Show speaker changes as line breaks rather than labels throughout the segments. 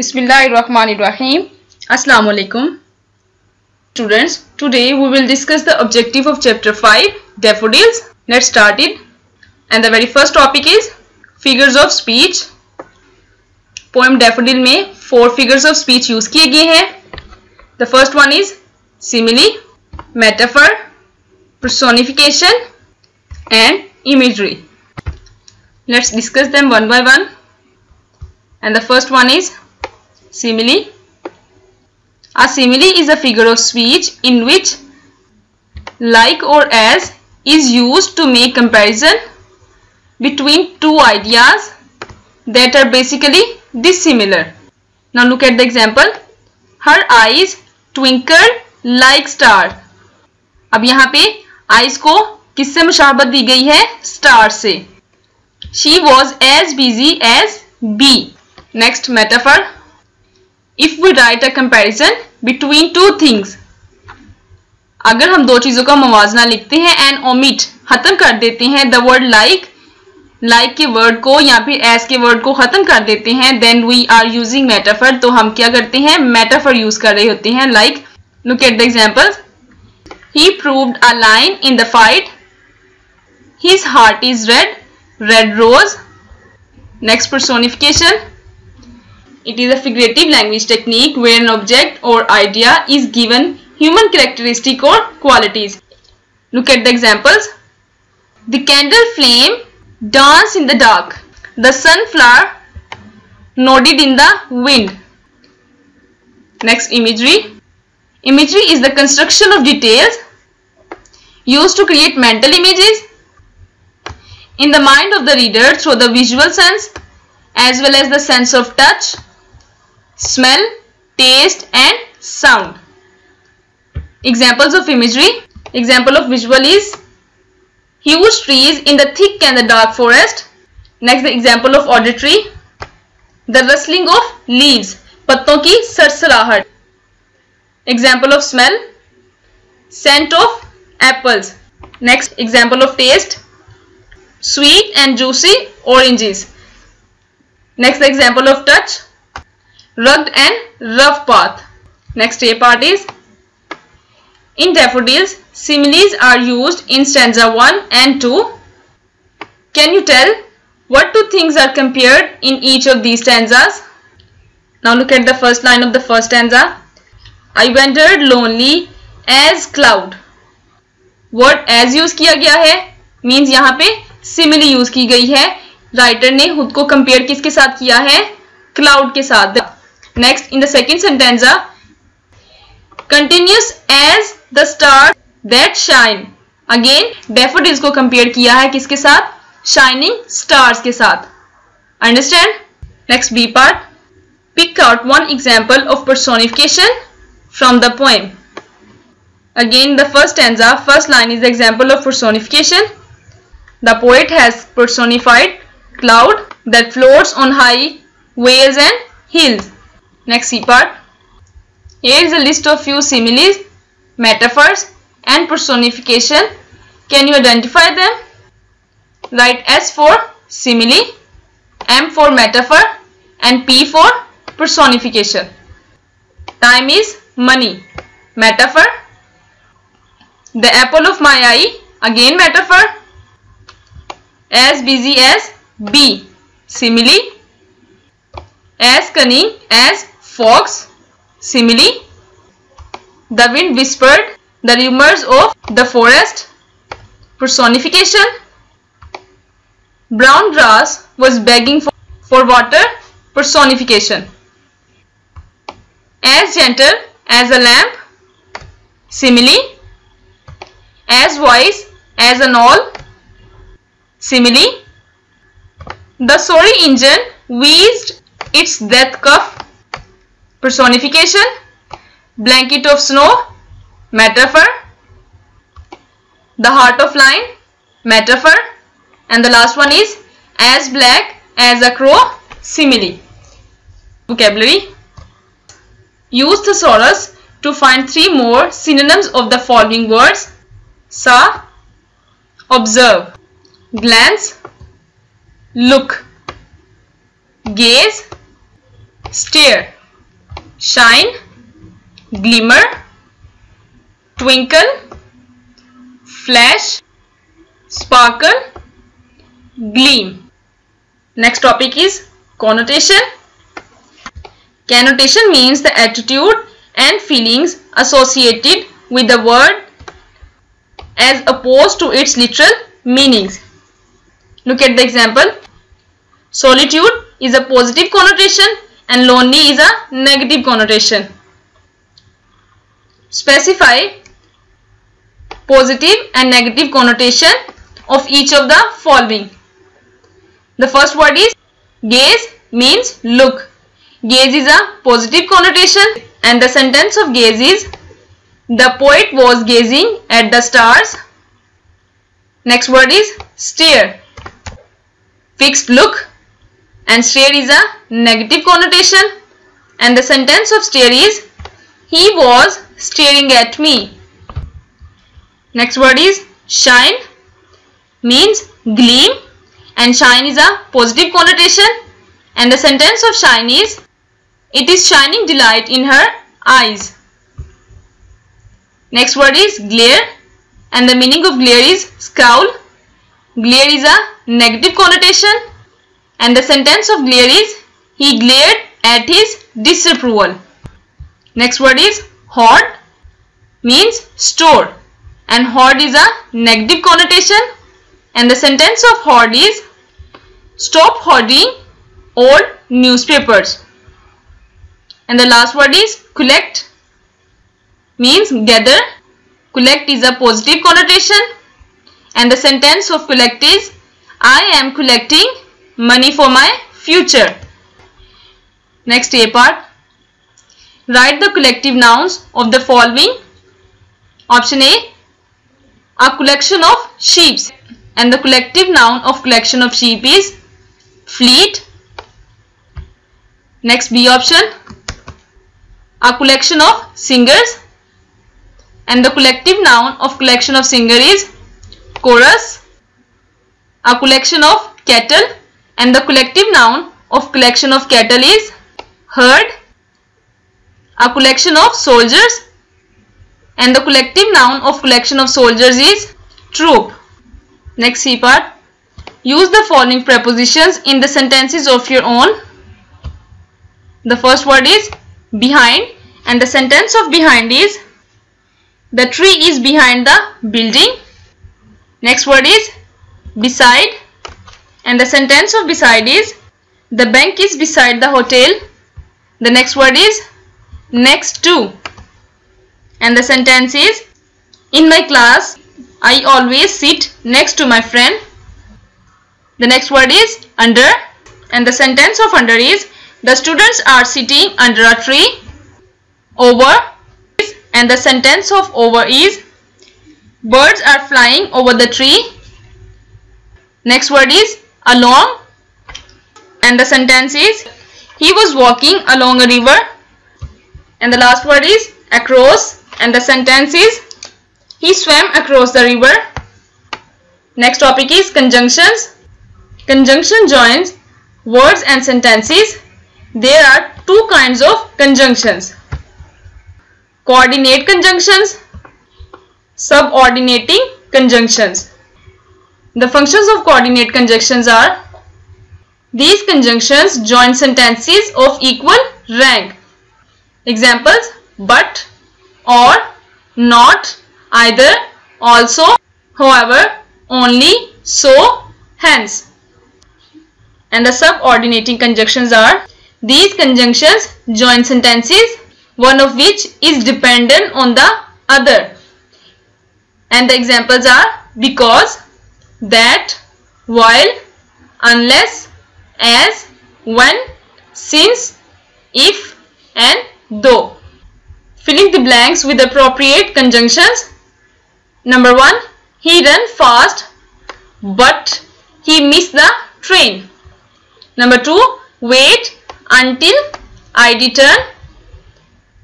Bismillahirrahmanirrahim. Assalamu alaikum. Students, today we will discuss the objective of chapter 5, daffodils. Let's start it. And the very first topic is figures of speech. Poem daffodil में 4 figures of speech use किए गए हैं. The first one is simile, metaphor, personification and imagery. Let's discuss them one by one. And the first one is simile. A simile is a figure of speech in which like or as is used to make comparison between two ideas that are basically dissimilar. Now look at the example. Her eyes twinkle like star. अब यहाँ पे eyes को किससे मुशाबत दी गई है? Star से. She was as busy as bee. Next, metaphor. If we write a comparison between two things, अगर हम दो चीजों का मुवाजना लिखते हैं and omit खत्म कर देते हैं the word like के वर्ड को या फिर as के वर्ड को खत्म कर देते हैं, then we are using metaphor. तो हम क्या करते हैं? metaphor यूज कर रहे होते हैं. Like, look at the examples. He proved a line in the fight. His heart is red, red rose. Next, personification. It is a figurative language technique where an object or idea is given human characteristic or qualities. Look at the examples. The candle flame danced in the dark. The sunflower nodded in the wind. Next, imagery. Imagery is the construction of details used to create mental images in the mind of the reader through the visual sense as well as the sense of touch, smell, taste and sound. Examples of imagery. Example of visual is huge trees in the thick and the dark forest. Next, the example of auditory. The rustling of leaves. पत्तों की सरसराहट. Example of smell. Scent of apples. Next, example of taste. Sweet and juicy oranges. Next, the example of touch. Rugged and rough path. Next, A part is in daffodils, similes are used in stanza 1 and 2. Can you tell what two things are compared in each of these stanzas? Now look at the first line of the first stanza. I wandered lonely as cloud. Word as use किया गया है, means यहाँ पे simile use की गई है. Writer ने खुद को कंपेयर किसके साथ किया है? क्लाउड के साथ. Next, in the second stanza, continuous as the star that shine. Again daffodils को कंपेयर किया है किसके साथ? शाइनिंग स्टार्स के साथ. Understand? Next, B part. Pick out one example of personification from the poem. Again the first stanza, first line is the example of personification. The poet has personified cloud that floats on high vales and hills. Next, C part. Here is a list of few similes, metaphors and personification. Can you identify them? Write S for simile, M for metaphor and P for personification. Time is money, metaphor. The apple of my eye, again metaphor. As busy as bee, simile. As cunning as fox, simile. The wind whispered the rumors of the forest, personification. Brown grass was begging for water, personification. As gentle as a lamp, simile. As wise as an owl, simile. The sorry engine wheezed its death cough, personification. Blanket of snow, metaphor. The heart of lion, metaphor. And the last one is as black as a crow, simile. Vocabulary. Use thesaurus to find 3 more synonyms of the following words. Saw, observe. Glance, look. Gaze, stare, shine, glimmer, twinkle, flash, sparkle, gleam. Next topic is connotation. Connotation means the attitude and feelings associated with the word as opposed to its literal meanings. Look at the example. Solitude is a positive connotation and lonely is a negative connotation. Specify positive and negative connotation of each of the following. The first word is gaze, means look. Gaze is a positive connotation and the sentence of gaze is the poet was gazing at the stars. Next word is stare. Fixed look, and stare is a negative connotation and the sentence of stare is he was staring at me. Next word is shine, means gleam, and shine is a positive connotation and the sentence of shine is it is shining delight in her eyes. Next word is glare and the meaning of glare is scowl. Glare is a negative connotation and the sentence of glare is he glared at his disapproval. Next word is hoard, means store, and hoard is a negative connotation and the sentence of hoard is stop hoarding old newspapers. And the last word is collect, means gather. Collect is a positive connotation and the sentence of collect is I am collecting money for my future. Next A part. Write the collective nouns of the following. Option A collection of sheep, and the collective noun of collection of sheep is fleet. Next B option, a collection of singers, and the collective noun of collection of singer is chorus. A collection of cattle, and the collective noun of collection of cattle is herd. A collection of soldiers, and the collective noun of collection of soldiers is troop. Next C part. Use the following prepositions in the sentences of your own. The first word is behind, and the sentence of behind is the tree is behind the building. Next word is beside, and the sentence of beside is the bank is beside the hotel. The next word is next to, and the sentence is in my class I always sit next to my friend. The next word is under, and the sentence of under is the students are sitting under a tree. Over, and the sentence of over is birds are flying over the tree. Next word is along, and the sentence is he was walking along a river. And the last word is across, and the sentence is he swam across the river. Next topic is conjunctions. Conjunction joins words and sentences. There are two kinds of conjunctions: coordinate conjunctions, subordinating conjunctions. The functions of coordinate conjunctions are: these conjunctions join sentences of equal rank. Examples: but, or, not, either, also, however, only, so, hence. And the subordinating conjunctions are: these conjunctions join sentences, one of which is dependent on the other. And the examples are because, that, while, unless, as, when, since, if, and though. Filling the blanks with appropriate conjunctions. Number 1. He ran fast but he missed the train. Number 2. Wait until I return.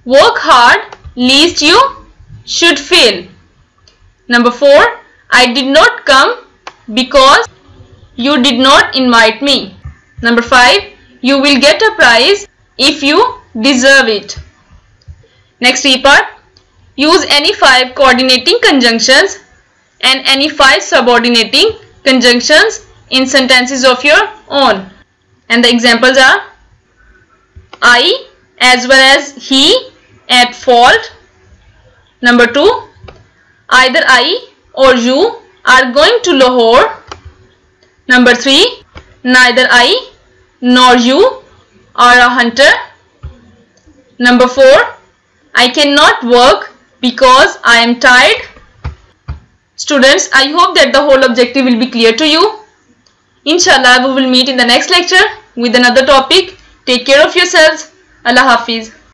Work hard lest you should fail. Number 4. I did not come because you did not invite me. Number 5. You will get a prize if you deserve it. Next E part. Use any 5 coordinating conjunctions and any 5 subordinating conjunctions in sentences of your own. And the examples are I as well as he at fault. Number 2, either I or you are going to Lahore. Number 3, neither I nor you are a hunter. Number 4, I cannot work because I am tired. Students, I hope that the whole objective will be clear to you. Inshallah, we will meet in the next lecture with another topic. Take care of yourselves. Allah Hafiz.